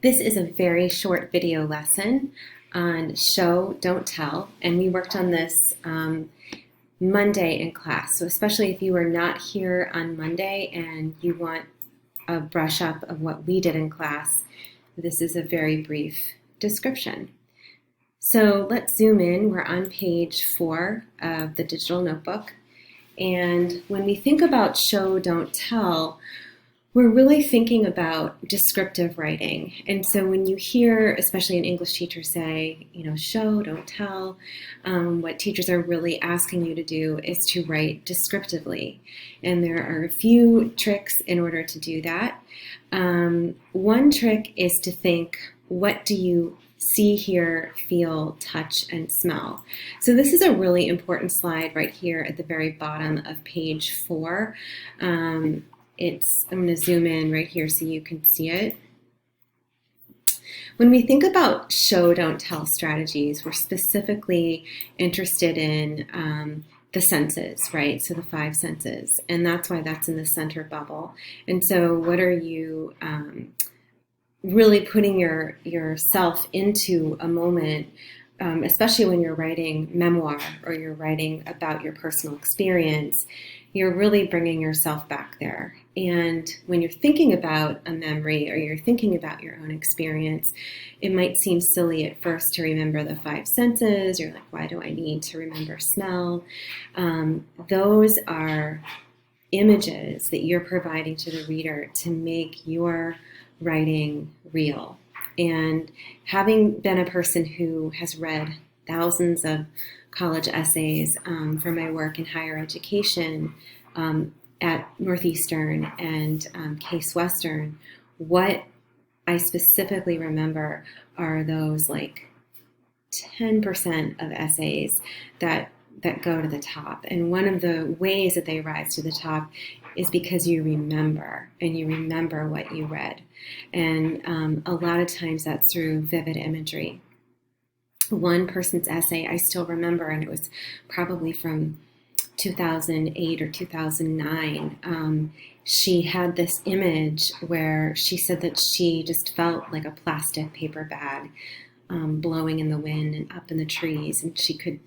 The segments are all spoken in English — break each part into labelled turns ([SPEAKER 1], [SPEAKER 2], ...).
[SPEAKER 1] This is a very short video lesson on show, don't tell, and we worked on this Monday in class. So especially if you are not here on Monday and you want a brush up of what we did in class, this is a very brief description. So let's zoom in. We're on page 4 of the digital notebook. And when we think about show, don't tell, we're really thinking about descriptive writing. And so when you hear, especially an English teacher say, show, don't tell, what teachers are really asking you to do is to write descriptively. And there are a few tricks in order to do that. One trick is to think, what do you see, hear, feel, touch, and smell? So this is a really important slide right here at the very bottom of page 4. I'm going to zoom in right here so you can see it. When we think about show, don't tell strategies, we're specifically interested in the senses, right? So the 5 senses, and that's why that's in the center bubble. And so what are you really putting yourself into a moment, especially when you're writing memoir or you're writing about your personal experience, you're really bringing yourself back there. And when you're thinking about a memory or you're thinking about your own experience, it might seem silly at first to remember the 5 senses. You're like, why do I need to remember smell? Those are images that you're providing to the reader to make your writing real. And having been a person who has read thousands of college essays for my work in higher education at Northeastern and Case Western, what I specifically remember are those like 10% of essays that go to the top. And one of the ways that they rise to the top is because you remember, and you remember what you read. And a lot of times that's through vivid imagery. One person's essay I still remember, and it was probably from 2008 or 2009. She had this image where she said that she just felt like a plastic paper bag blowing in the wind and up in the trees, and she could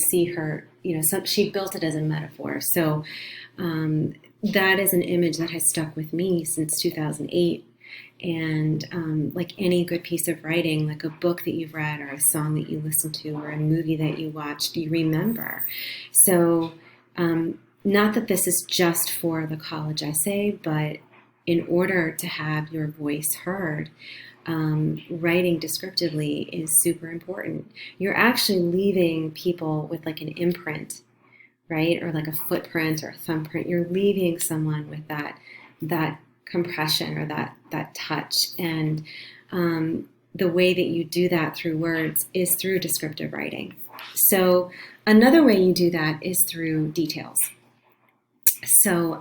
[SPEAKER 1] see her, she built it as a metaphor. So that is an image that has stuck with me since 2008. And like any good piece of writing, like a book that you've read or a song that you listened to or a movie that you watched, you remember. So not that this is just for the college essay, but in order to have your voice heard, writing descriptively is super important. You're actually leaving people with like an imprint, right? Or like a footprint or a thumbprint. You're leaving someone with that compression or that touch. And the way that you do that through words is through descriptive writing. So another way you do that is through details. So,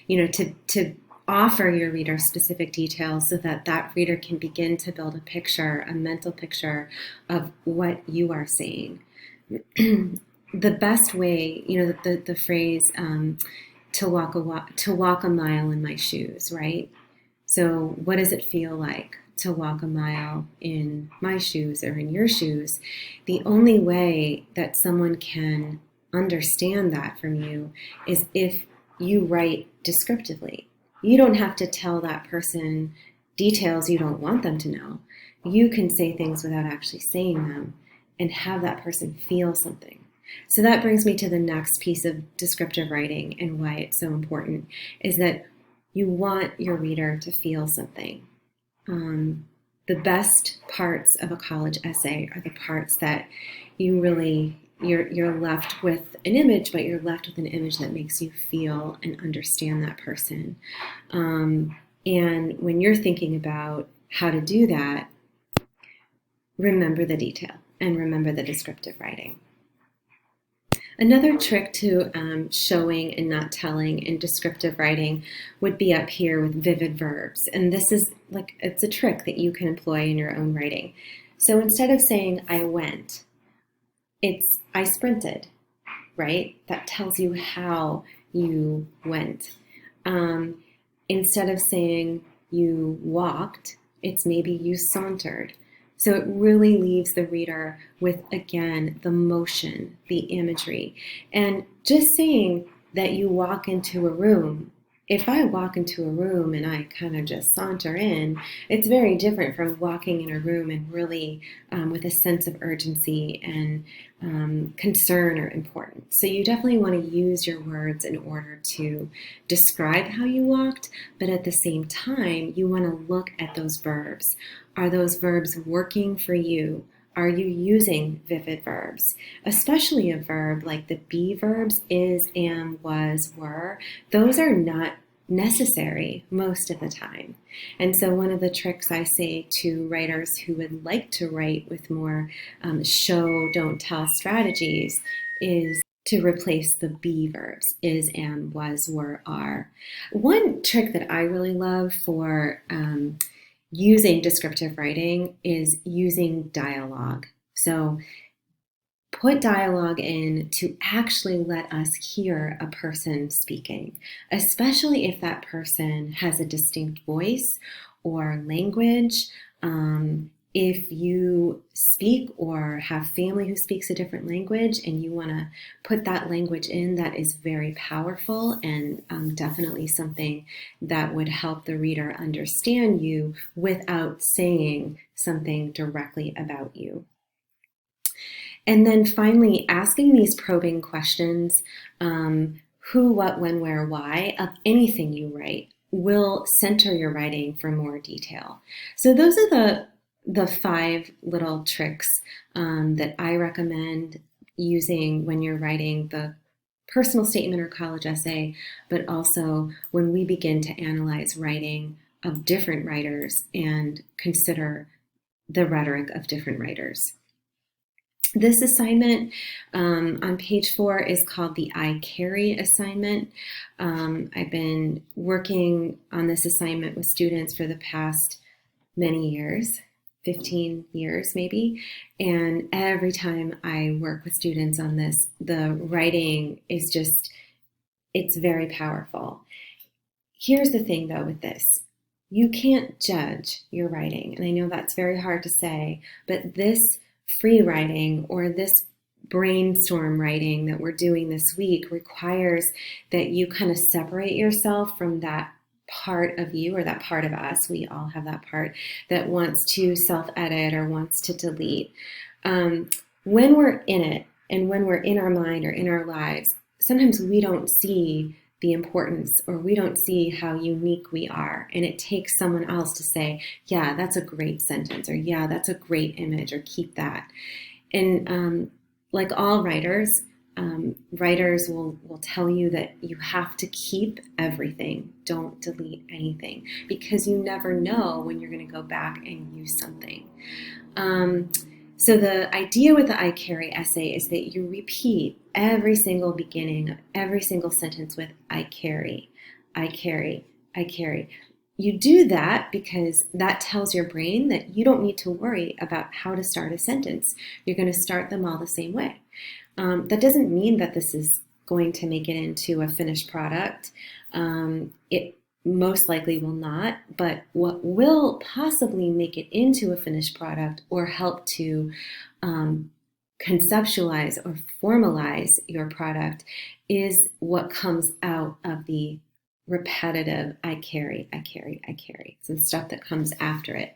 [SPEAKER 1] to offer your reader specific details so that reader can begin to build a picture, a mental picture of what you are saying. The best way, the phrase, to walk a mile in my shoes, right? So what does it feel like to walk a mile in my shoes or in your shoes? The only way that someone can understand that from you is if you write descriptively. You don't have to tell that person details you don't want them to know. You can say things without actually saying them and have that person feel something. So that brings me to the next piece of descriptive writing and why it's so important, is that you want your reader to feel something. The best parts of a college essay are the parts that you really, you're left with an image, but you're left with an image that makes you feel and understand that person. And when you're thinking about how to do that, remember the detail and remember the descriptive writing. Another trick to showing and not telling in descriptive writing would be up here with vivid verbs. And this is it's a trick that you can employ in your own writing. So instead of saying I went, it's I sprinted, right? That tells you how you went. Instead of saying you walked, It's maybe you sauntered. So it really leaves the reader with, again, the motion, the imagery. And just saying that you walk into a room, if I walk into a room and I kind of just saunter in, it's very different from walking in a room and really with a sense of urgency and concern or importance. So you definitely want to use your words in order to describe how you walked, but at the same time, you want to look at those verbs. Are those verbs working for you? Are you using vivid verbs? Especially a verb like the be verbs, is, am, was, were. Those are not necessary most of the time. And so one of the tricks I say to writers who would like to write with more show, don't tell strategies is to replace the be verbs, is, am, was, were, are. One trick that I really love for using descriptive writing is using dialogue. So put dialogue in to actually let us hear a person speaking, especially if that person has a distinct voice or language. If you speak or have family who speaks a different language and you want to put that language in, that is very powerful and definitely something that would help the reader understand you without saying something directly about you. And then finally, asking these probing questions, who, what, when, where, why, of anything you write will center your writing for more detail. So those are the 5 little tricks that I recommend using when you're writing the personal statement or college essay, but also when we begin to analyze writing of different writers and consider the rhetoric of different writers. This assignment on page 4 is called the I Carry assignment. I've been working on this assignment with students for the past many years, 15 years maybe, and every time I work with students on this, the writing is just, it's very powerful. Here's the thing though with this. You can't judge your writing, and I know that's very hard to say, but this free writing or this brainstorm writing that we're doing this week requires that you kind of separate yourself from that part of you or that part of us. We all have that part that wants to self-edit or wants to delete. When we're in it and when we're in our mind or in our lives, sometimes we don't see the importance or we don't see how unique we are. And it takes someone else to say, yeah, that's a great sentence, or yeah, that's a great image, or keep that. And like all writers, writers will tell you that you have to keep everything. Don't delete anything, because you never know when you're going to go back and use something. So the idea with the I Carry essay is that you repeat every single beginning of every single sentence with I carry, I carry, I carry. You do that because that tells your brain that you don't need to worry about how to start a sentence. You're going to start them all the same way. That doesn't mean that this is going to make it into a finished product. It most likely will not, but what will possibly make it into a finished product or help to conceptualize or formalize your product is what comes out of the repetitive I carry, I carry, I carry. So the stuff that comes after it.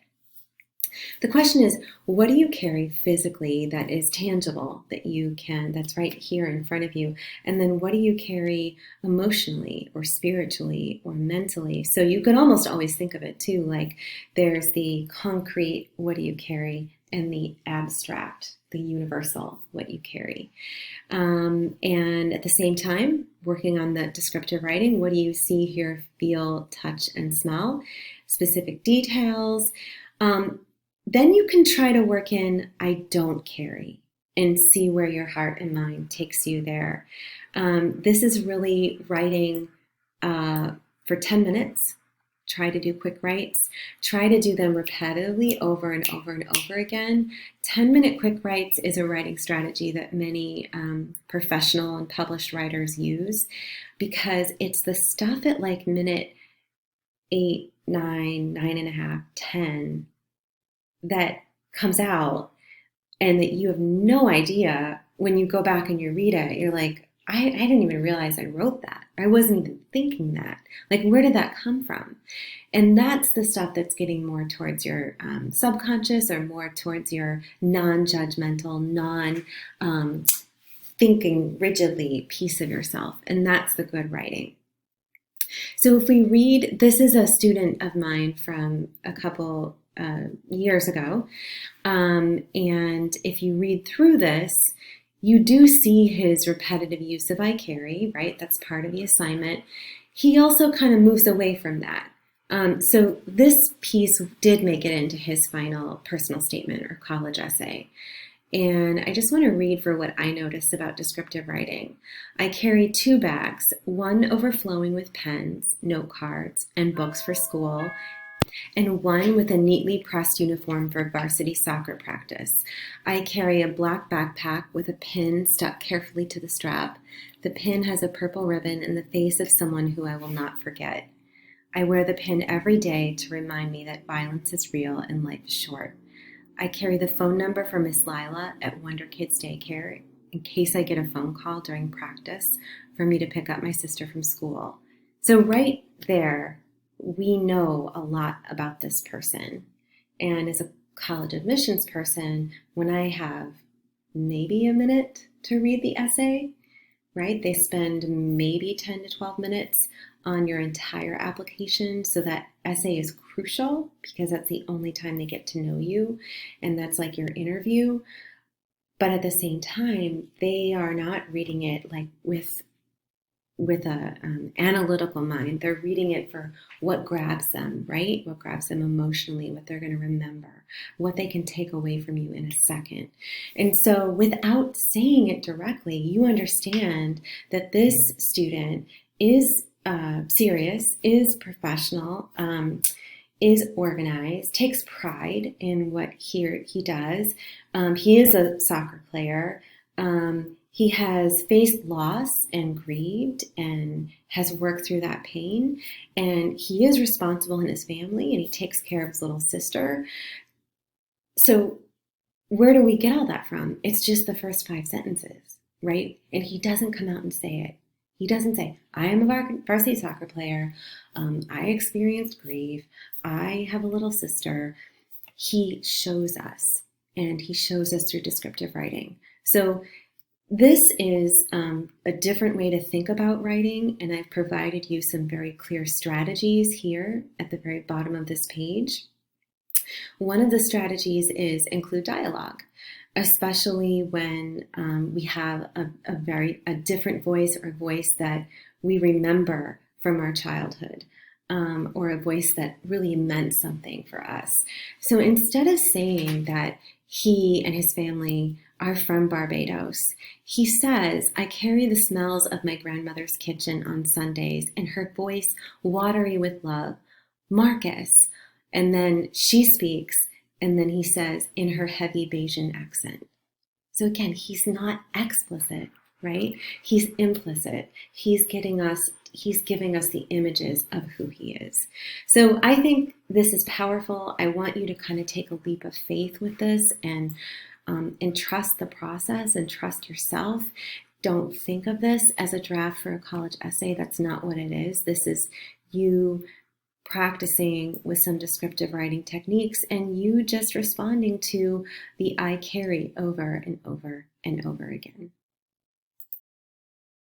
[SPEAKER 1] The question is, what do you carry physically that is tangible, that you can, that's right here in front of you? And then what do you carry emotionally or spiritually or mentally? So you could almost always think of it too, like there's the concrete, what do you carry, and the abstract, the universal, what you carry. And at the same time, working on the descriptive writing, what do you see, hear, feel, touch, and smell? Specific details. Then you can try to work in I don't carry and see where your heart and mind takes you there. This is really writing for 10 minutes. Try to do quick writes. Try to do them repetitively over and over and over again. 10-minute quick writes is a writing strategy that many professional and published writers use because it's the stuff at like minute 8, 9, 9.5, 10 that comes out and that you have no idea when you go back and you read it, you're like, I didn't even realize I wrote that. I wasn't even thinking that. Like, where did that come from? And that's the stuff that's getting more towards your subconscious or more towards your non-judgmental, thinking rigidly piece of yourself. And that's the good writing. So if we read, this is a student of mine from a couple years ago. And if you read through this, you do see his repetitive use of I carry, right? That's part of the assignment. He also kind of moves away from that. So this piece did make it into his final personal statement or college essay. And I just want to read for what I noticed about descriptive writing. I carry 2 bags, one overflowing with pens, note cards, and books for school, and one with a neatly pressed uniform for varsity soccer practice. I carry a black backpack with a pin stuck carefully to the strap. The pin has a purple ribbon and the face of someone who I will not forget. I wear the pin every day to remind me that violence is real and life is short. I carry the phone number for Miss Lila at Wonder Kids Daycare in case I get a phone call during practice for me to pick up my sister from school. So right there, we know a lot about this person. And as a college admissions person, when I have maybe a minute to read the essay, right? They spend maybe 10 to 12 minutes on your entire application. So that essay is crucial because that's the only time they get to know you. And that's like your interview. But at the same time, they are not reading it like with a analytical mind. They're reading it for what grabs them, right? What grabs them emotionally, what they're going to remember, what they can take away from you in a second. And so without saying it directly, you understand that this student is serious, is professional, is organized, takes pride in what he does. He is a soccer player. He has faced loss and grieved and has worked through that pain. And he is responsible in his family and he takes care of his little sister. So where do we get all that from? It's just the first 5 sentences, right? And he doesn't come out and say it. He doesn't say, I am a varsity soccer player. I experienced grief. I have a little sister. He shows us, and he shows us through descriptive writing. So this is a different way to think about writing, and I've provided you some very clear strategies here at the very bottom of this page. One of the strategies is include dialogue, especially when we have a different voice or a voice that we remember from our childhood. Or a voice that really meant something for us. So instead of saying that he and his family are from Barbados, he says, I carry the smells of my grandmother's kitchen on Sundays and her voice watery with love. Marcus. And then she speaks, and then he says in her heavy Bayesian accent. So again, he's not explicit, right? He's implicit. He's giving us the images of who he is. So I think this is powerful. I want you to kind of take a leap of faith with this and trust the process and trust yourself. Don't think of this as a draft for a college essay. That's not what it is. This is you practicing with some descriptive writing techniques and you just responding to the I carry over and over and over again.